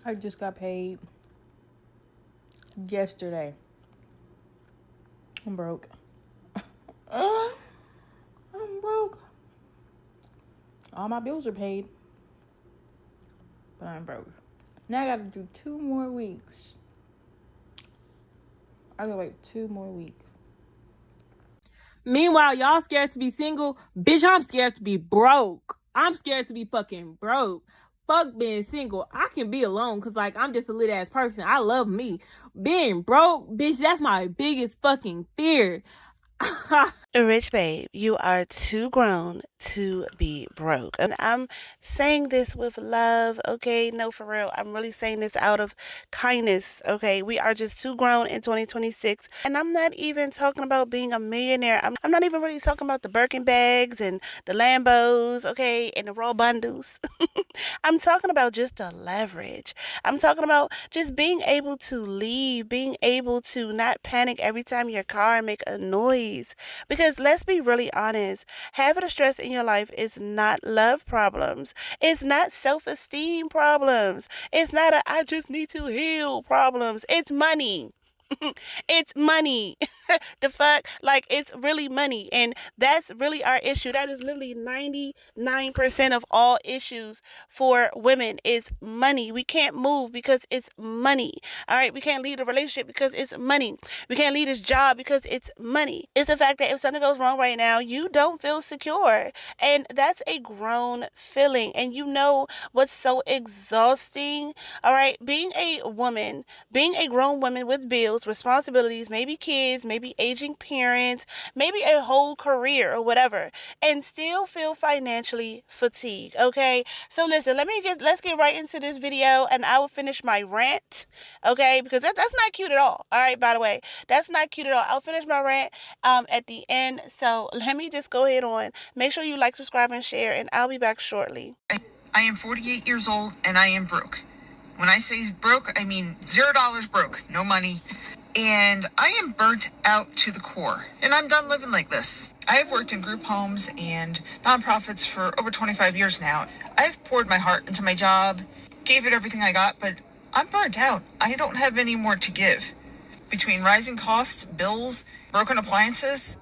I just got paid yesterday. I'm broke. I'm broke. All my bills are paid, but I'm broke. Now I gotta do 2 more weeks. I gotta wait 2 more weeks. Meanwhile, y'all scared to be single. Bitch, I'm scared to be broke. I'm scared to be fucking broke. Fuck being single. I can be alone because, like, I'm just a lit ass person. I love me. Being broke, bitch, that's my biggest fucking fear. Rych Babe, you are too grown to be broke. And I'm saying this with love, okay? No, for real. I'm really saying this out of kindness, okay? We are just too grown in 2026. And I'm not even talking about being a millionaire. I'm not even really talking about the Birkin bags and the Lambos, okay? And the raw bundles. I'm talking about just the leverage. I'm talking about just being able to leave, being able to not panic every time your car make a noise. Because let's be really honest, half of the stress in your life is not love problems. It's not self-esteem problems. It's not a I just need to heal problems. It's money. It's money. The fuck? Like, it's really money. And that's really our issue. That is literally 99% of all issues for women is money. We can't move because it's money. All right. We can't leave a relationship because it's money. We can't leave this job because it's money. It's the fact that if something goes wrong right now, you don't feel secure. And that's a grown feeling. And you know what's so exhausting? All right. Being a woman, being a grown woman with bills, responsibilities, maybe kids, maybe aging parents, maybe a whole career or whatever, and still feel financially fatigued. Okay, so listen, let's get right into this video, and I will finish my rant. Okay, because that's not cute at all. All right, by the way, that's not cute at all. I'll finish my rant at the end. So let me just go ahead on. Make sure you like, subscribe, and share, and I'll be back shortly. I am 48 years old and I am broke. When I say broke, I mean $0 broke, no money. And I am burnt out to the core. And I'm done living like this. I have worked in group homes and nonprofits for over 25 years now. I've poured my heart into my job, gave it everything I got, but I'm burnt out. I don't have any more to give. Between rising costs, bills, broken appliances,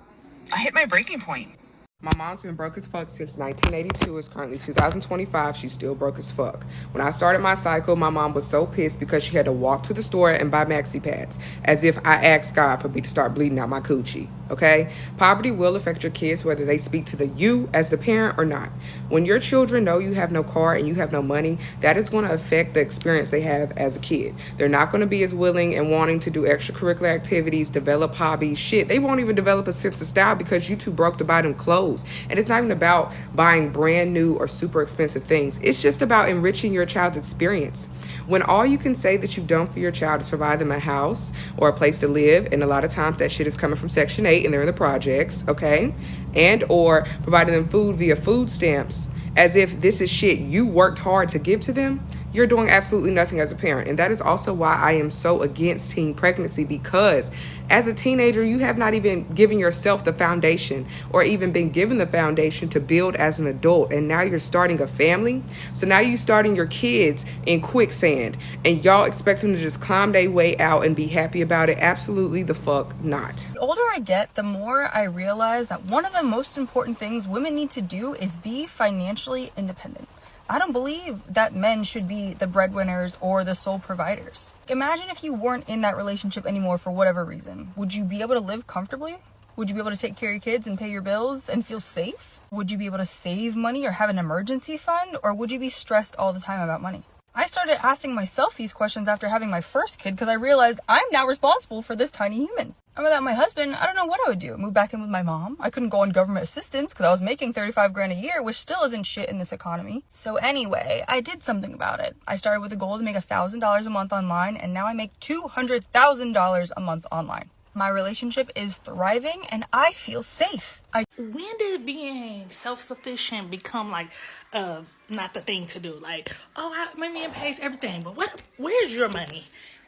I hit my breaking point. My mom's been broke as fuck since 1982. It's currently 2025. She's still broke as fuck. When I started my cycle, my mom was so pissed because she had to walk to the store and buy maxi pads, as if I asked God for me to start bleeding out my coochie. Okay? Poverty will affect your kids whether they speak to you as the parent or not. When your children know you have no car and you have no money, that is going to affect the experience they have as a kid. They're not going to be as willing and wanting to do extracurricular activities, develop hobbies, shit. They won't even develop a sense of style because you too broke to buy them clothes. And it's not even about buying brand new or super expensive things. It's just about enriching your child's experience. When all you can say that you've done for your child is provide them a house or a place to live, and a lot of times that shit is coming from Section 8 and they're in the projects, okay? And or providing them food via food stamps, as if this is shit you worked hard to give to them, you're doing absolutely nothing as a parent. And that is also why I am so against teen pregnancy, because as a teenager, you have not even given yourself the foundation or even been given the foundation to build as an adult. And now you're starting a family. So now you're starting your kids in quicksand and y'all expect them to just climb their way out and be happy about it. Absolutely the fuck not. The older I get, the more I realize that one of the most important things women need to do is be financially independent. I don't believe that men should be the breadwinners or the sole providers. Imagine if you weren't in that relationship anymore for whatever reason. Would you be able to live comfortably? Would you be able to take care of your kids and pay your bills and feel safe? Would you be able to save money or have an emergency fund? Or would you be stressed all the time about money? I started asking myself these questions after having my first kid because I realized I'm now responsible for this tiny human. And without my husband, I don't know what I would do. Move back in with my mom. I couldn't go on government assistance because I was making 35 grand a year, which still isn't shit in this economy. So anyway, I did something about it. I started with a goal to make $1,000 a month online, and now I make $200,000 a month online. My relationship is thriving and I feel safe. When did being self-sufficient become like not the thing to do? Like, my man pays everything, but where's your money?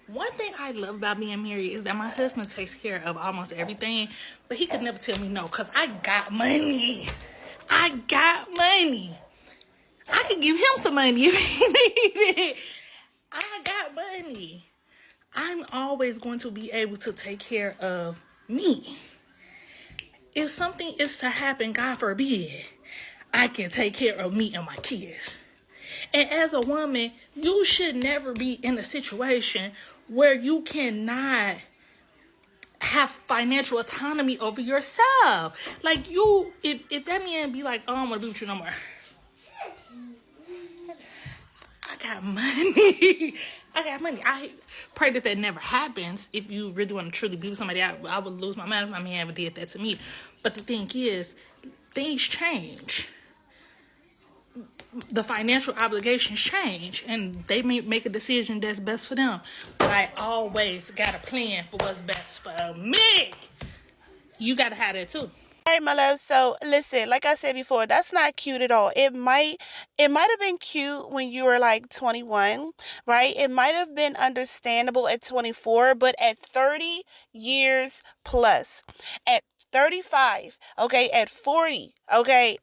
One thing I love about being married is that my husband takes care of almost everything, but he could never tell me no because I got money. I got money. I could give him some money if he needed it. I money, I'm always going to be able to take care of me. If something is to happen, God forbid, I can take care of me and my kids. And as a woman, you should never be in a situation where you cannot have financial autonomy over yourself. Like you, if that man be like, oh, I don't want to be with you no more. I got money. I got money. I pray that that never happens. If you really want to truly be with somebody, I would lose my mind if my man ever did that to me. But the thing is, things change. The financial obligations change, and they may make a decision that's best for them. But I always got a plan for what's best for me. You got to have that too. All right, my love. So listen, like I said before, that's not cute at all. It might have been cute when you were like 21, right? It might have been understandable at 24, but at 30 years plus, at 35, okay, at 40, okay,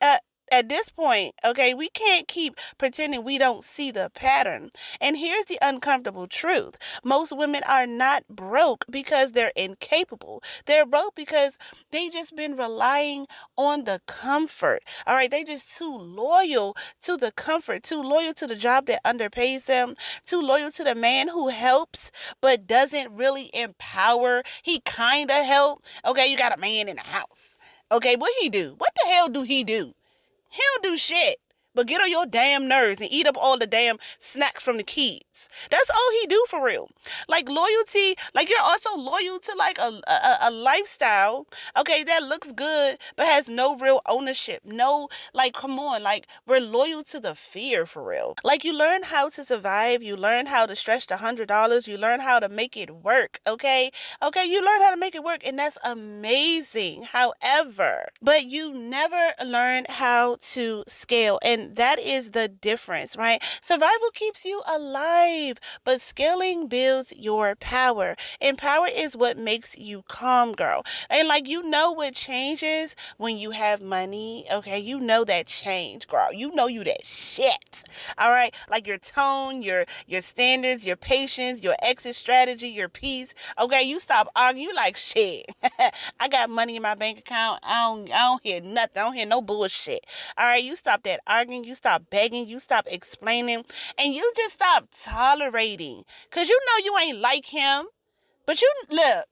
at this point, okay, we can't keep pretending we don't see the pattern. And here's the uncomfortable truth. Most women are not broke because they're incapable. They're broke because they just been relying on the comfort. All right, they just too loyal to the comfort, too loyal to the job that underpays them, too loyal to the man who helps but doesn't really empower. He kind of help. Okay, you got a man in the house. Okay, what he do? What the hell do he do? He don't do shit but get on your damn nerves and eat up all the damn snacks from the kids. That's all he do for real. Like loyalty, like you're also loyal to like a lifestyle, okay, that looks good but has no real ownership. No, like come on, like we're loyal to the fear for real. Like you learn how to survive, you learn how to stretch the $100, you learn how to make it work, okay? Okay, you learn how to make it work, and that's amazing. However, but you never learn how to scale, and that is the difference, right? Survival keeps you alive, but scaling builds your power, and power is what makes you calm, girl. And like you know what changes when you have money, okay? You know that change, girl. You know you that shit. All right, like your tone, your standards, your patience, your exit strategy, your peace. Okay, you stop arguing. You like shit. I got money in my bank account. I don't hear nothing. I don't hear no bullshit. All right, you stop that arguing. You stop begging. You stop explaining, and you just stop tolerating. Cause you know you ain't like him, but you look,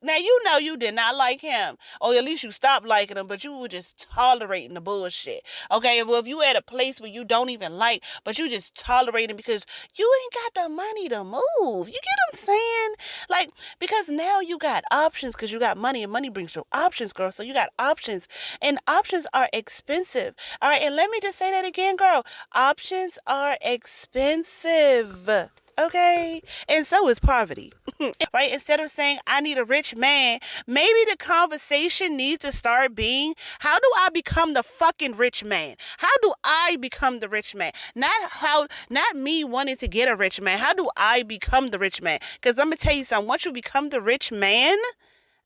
now you know you did not like him, or at least you stopped liking him, but you were just tolerating the bullshit. Okay, well, if you at a place where you don't even like, but you just tolerating because you ain't got the money to move. You get what I'm saying? Like, because now you got options because you got money, and money brings you options, girl. So you got options, and options are expensive. All right, and let me just say that again, girl. Options are expensive. Okay, and so is poverty. Right? Instead of saying I need a rich man, maybe the conversation needs to start being, how do I become the fucking rich man? How do I become the rich man? Not me wanting to get a rich man. How do I become the rich man? Because I'm gonna tell you something. Once you become the rich man,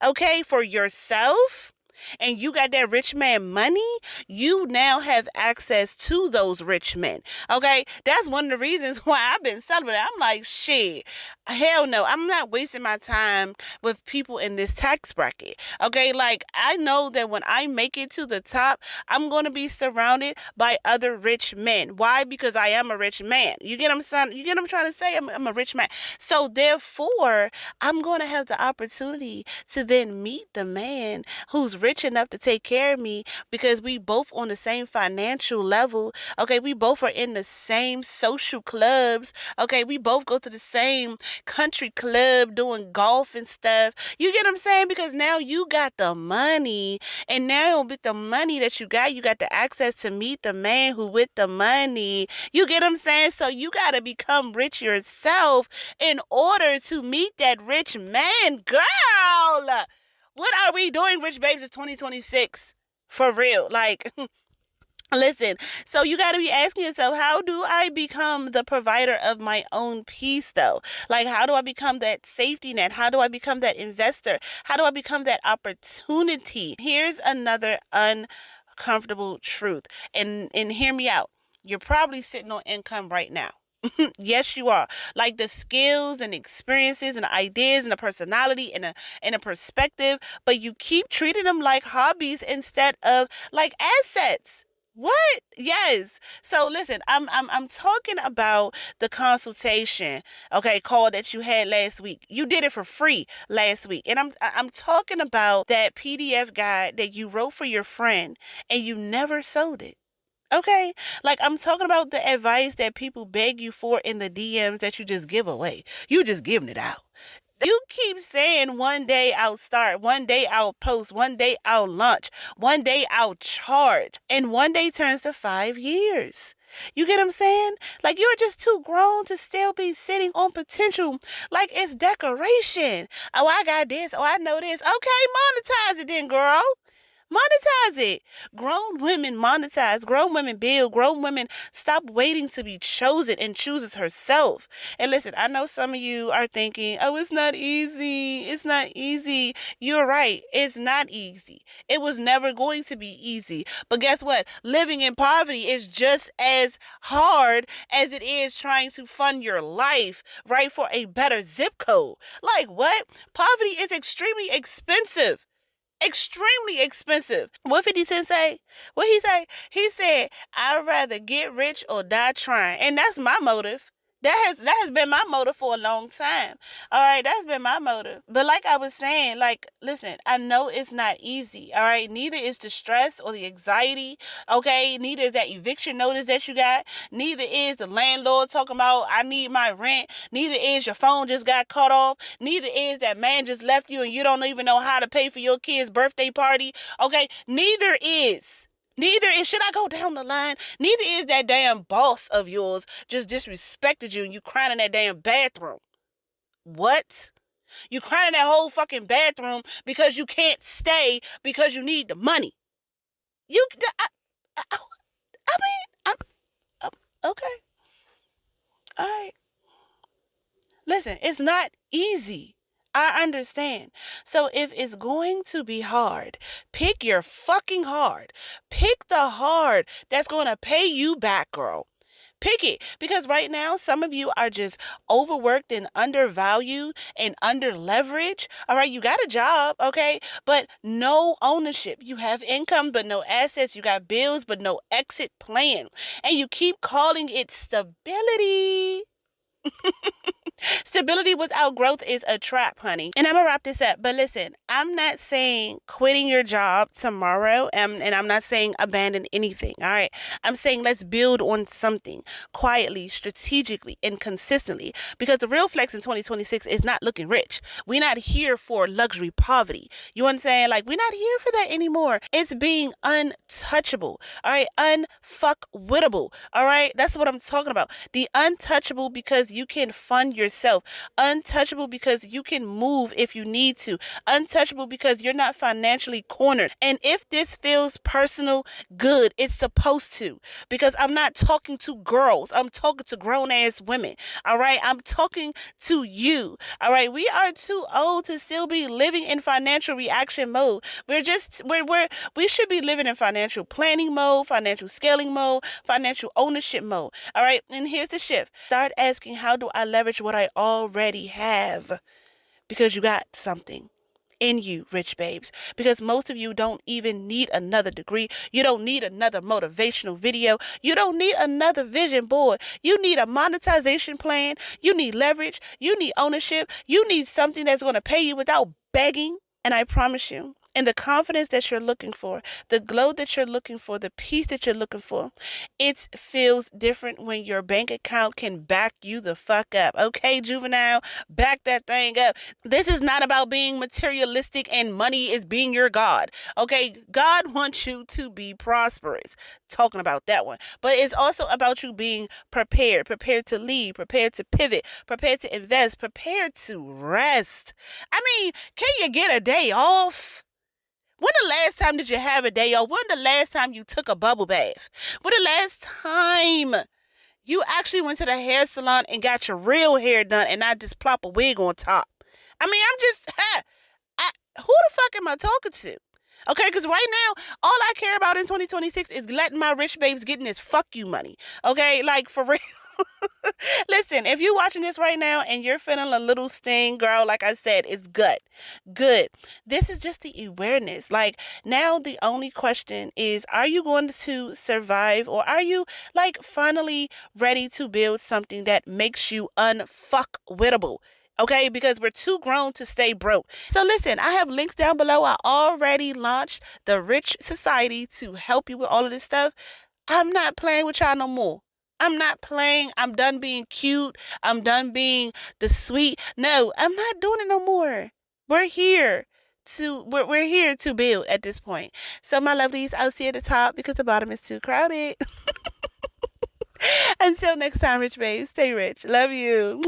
okay, for yourself, and you got that rich man money, you now have access to those rich men. Okay, that's one of the reasons why I've been celebrating. I'm like, shit, hell no, I'm not wasting my time with people in this tax bracket. Okay, like I know that when I make it to the top, I'm going to be surrounded by other rich men. Why? Because I am a rich man. You get what I'm saying? You get what I'm trying to say? I'm a rich man. So therefore, I'm going to have the opportunity to then meet the man who's rich enough to take care of me, because we both on the same financial level. Okay, we both are in the same social clubs. Okay, we both go to the same country club doing golf and stuff. You get what I'm saying? Because now you got the money, and now with the money that you got the access to meet the man who with the money. You get what I'm saying? So you got to become rich yourself in order to meet that rich man, girl. What are we doing, Rich Babes, in 2026? For real. Like, listen, so you got to be asking yourself, how do I become the provider of my own peace, though? Like, how do I become that safety net? How do I become that investor? How do I become that opportunity? Here's another uncomfortable truth. And hear me out. You're probably sitting on income right now. Yes, you are. Like the skills and experiences and the ideas and the personality and a perspective, but you keep treating them like hobbies instead of like assets. What? Yes. So listen, I'm talking about the consultation, okay, call that you had last week. You did it for free last week. And I'm talking about that PDF guide that you wrote for your friend and you never sold it. Okay? Like I'm talking about the advice that people beg you for in the DMs that you just give away. You just giving it out. You keep saying one day I'll start, one day I'll post, one day I'll launch, one day I'll charge, and one day turns to 5 years. You get what I'm saying? Like you're just too grown to still be sitting on potential like it's decoration. Oh, I got this. Oh, I know this. Okay, monetize it then, girl. Monetize it. Grown women monetize. Grown women build. Grown women stop waiting to be chosen and chooses herself. And listen, I know some of you are thinking, oh, it's not easy. It's not easy. You're right. It's not easy. It was never going to be easy. But guess what? Living in poverty is just as hard as it is trying to fund your life, right, for a better zip code. Like what? Poverty is extremely expensive. Extremely expensive. What 50 Cent say? What he say? He said, I'd rather get rich or die trying. And that's my motive. That has been my motive for a long time. All right, that's been my motive. But like I was saying, like, listen, I know it's not easy. All right, neither is the stress or the anxiety. Okay, neither is that eviction notice that you got. Neither is the landlord talking about I need my rent. Neither is your phone just got cut off. Neither is that man just left you and you don't even know how to pay for your kid's birthday party. Okay, neither is. Should I go down the line? Neither is that damn boss of yours just disrespected you and you crying in that damn bathroom. What? You crying in that whole fucking bathroom because you can't stay because you need the money. I mean, okay. All right. Listen, it's not easy. I understand. So if it's going to be hard, pick your fucking hard. Pick the hard that's going to pay you back, girl. Pick it. Because right now, some of you are just overworked and undervalued and under leverage. All right, you got a job, okay, but no ownership. You have income, but no assets. You got bills, but no exit plan. And you keep calling it stability. Stability without growth is a trap, honey. And I'm gonna wrap this up. But listen, I'm not saying quitting your job tomorrow, and I'm not saying abandon anything. All right. I'm saying let's build on something quietly, strategically, and consistently. Because the real flex in 2026 is not looking rich. We're not here for luxury poverty. You understand? Like, we're not here for that anymore. It's being untouchable. All right. Unfuckwittable. All right. That's what I'm talking about. The untouchable because you can fund yourself. Untouchable because you can move if you need to. Untouchable because you're not financially cornered. And if this feels personal, good. It's supposed to. Because I'm not talking to girls. I'm talking to grown ass women. All right. I'm talking to you. All right. We are too old to still be living in financial reaction mode. We should be living in financial planning mode, financial scaling mode, financial ownership mode. All right. And here's the shift. Start asking, how do I leverage what I already have? Because you got something in you, rich babes. Because most of you don't even need another degree. You don't need another motivational video. You don't need another vision board. You need a monetization plan. You need leverage. You need ownership. You need something that's going to pay you without begging. And I promise you, and the confidence that you're looking for, the glow that you're looking for, the peace that you're looking for, it feels different when your bank account can back you the fuck up. Okay, juvenile, back that thing up. This is not about being materialistic and money is being your God. Okay, God wants you to be prosperous. Talking about that one. But it's also about you being prepared to lead, prepared to pivot, prepared to invest, prepared to rest. I mean, can you get a day off? When the last time did you have a day off? When the last time you took a bubble bath? When the last time you actually went to the hair salon and got your real hair done and not just plop a wig on top? I mean, who the fuck am I talking to? Okay, because right now, all I care about in 2026 is letting my rich babes getting this fuck you money. Okay, like for real. Listen, if you're watching this right now and you're feeling a little sting, girl, like I said, it's good. Good. This is just the awareness. Like, now the only question is, are you going to survive, or are you like finally ready to build something that makes you unfuckwittable? Okay, because we're too grown to stay broke. So listen, I have links down below. I already launched the Rich Society to help you with all of this stuff. I'm not playing with y'all no more. I'm not playing. I'm done being cute. I'm done being the sweet. No, I'm not doing it no more. We're here we're here to build at this point. So my lovelies, I'll see you at the top because the bottom is too crowded. Until next time, Rich Babes, stay rich. Love you.